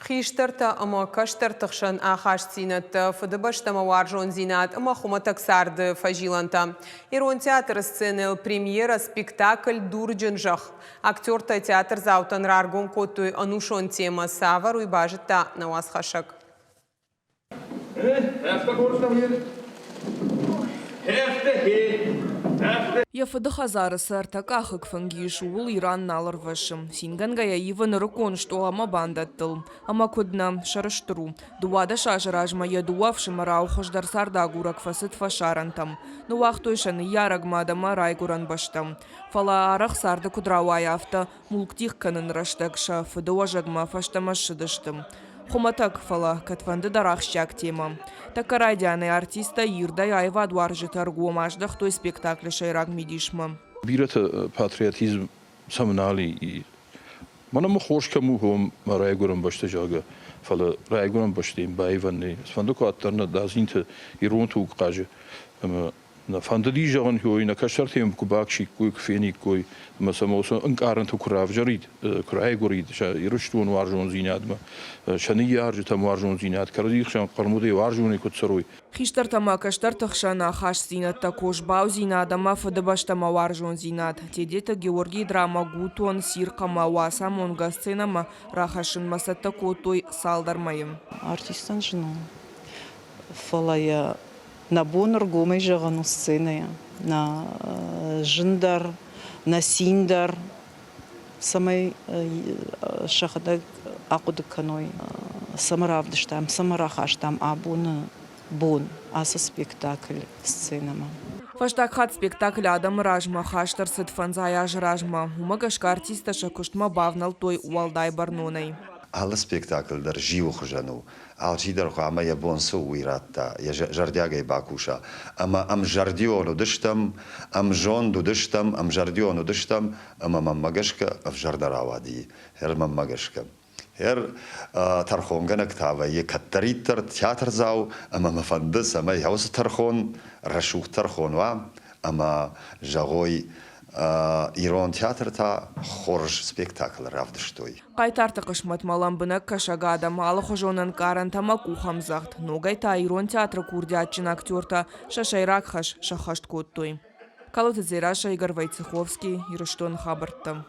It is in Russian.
خيشترتا أما كشترتخشن آخاش سينت فدبشتما وارجون زينات أما خمتك سارد فجيلانتا. إيرون تياتر سцены премьера спектакль «Дурджинжах». Актер-то театр заутан раргон коттуй анушон тема савар уйбажетта на вас хашак. Яфыды хазары сартак ахык фангиш ул Иран налар вашым. Синган гая иван рыкон что ама бандаттыл. Ама кудна шарыштыру. Дуада шажыражма ядуавшым раухождар сардагурак фасыт фашарантам. Ну вахтойшаны ярагмадама райгуран баштам. Фала арах сарды кудрауай авто мулктих канын раштак шафыды важагма фаштамашыдыштым. Хуматак фала катванды дарахщак тема. Такарадяны артиста Ирдай айва дуаржы торгуамаждах той спектакль шайраг медишма. Бирата патриотизм самнали и манам хошкаму хом райгурам башта жага фала райгурам баштим байванни фандуко аттарна дазинте иронту qajı na fandali jagan hoy na kashartem kubakshi koy kfeni koy mesela olsa inkarant kuravjarid kuraygurid sha irushtun warjon zinadma shani yarj tam warjon zinad kardi khshan qarmude warjoni kutsaroy Хиштар тама каштар тахшана хаш зинат також бау зинада мафада баштама варжон зинат. Тедета Георгий драма гутон сиркама васа монга сценама рахашин масата котой салдармайым. Артистан жена. Фалая на бонор гомей жагану сценая. На жиндар, на синдар. Самай шахада акудыканой. Самаравдыштам, самарахаштам абуны. Бон, аса спектакль сценама. Фаштак хат спектакль адам ражма хаштар сыт фанзаяж ражма. Умагашка артиста шакуштма бавнал той уалдай барнонай. Alla спектакль дар живо хожану. Алчи дар хама я бонсо уиратта. Я жардяга и бакуша. Ама ам жардиону дыштам, ам жонду дыштам, ам жардиону дыштам, ама маммагашка в жардаравади. Хер маммагашка. Her tarxonganak tava ye kattaritter teater zau ama mafandis ama yaus tarxon rashuk tarxon wa ama jagoy Iran teater ta xorj spektakl ravdishtoy. Qaytar taqishmat malam buna kashagada malı xojonan karantama kuhamzaht. Nogay ta Iran teatr kurdiatчин aktorta shashayrak hash shahasht kottoy. Kalot Zerasha Igor Войцеховский, Ируштон Хабартам.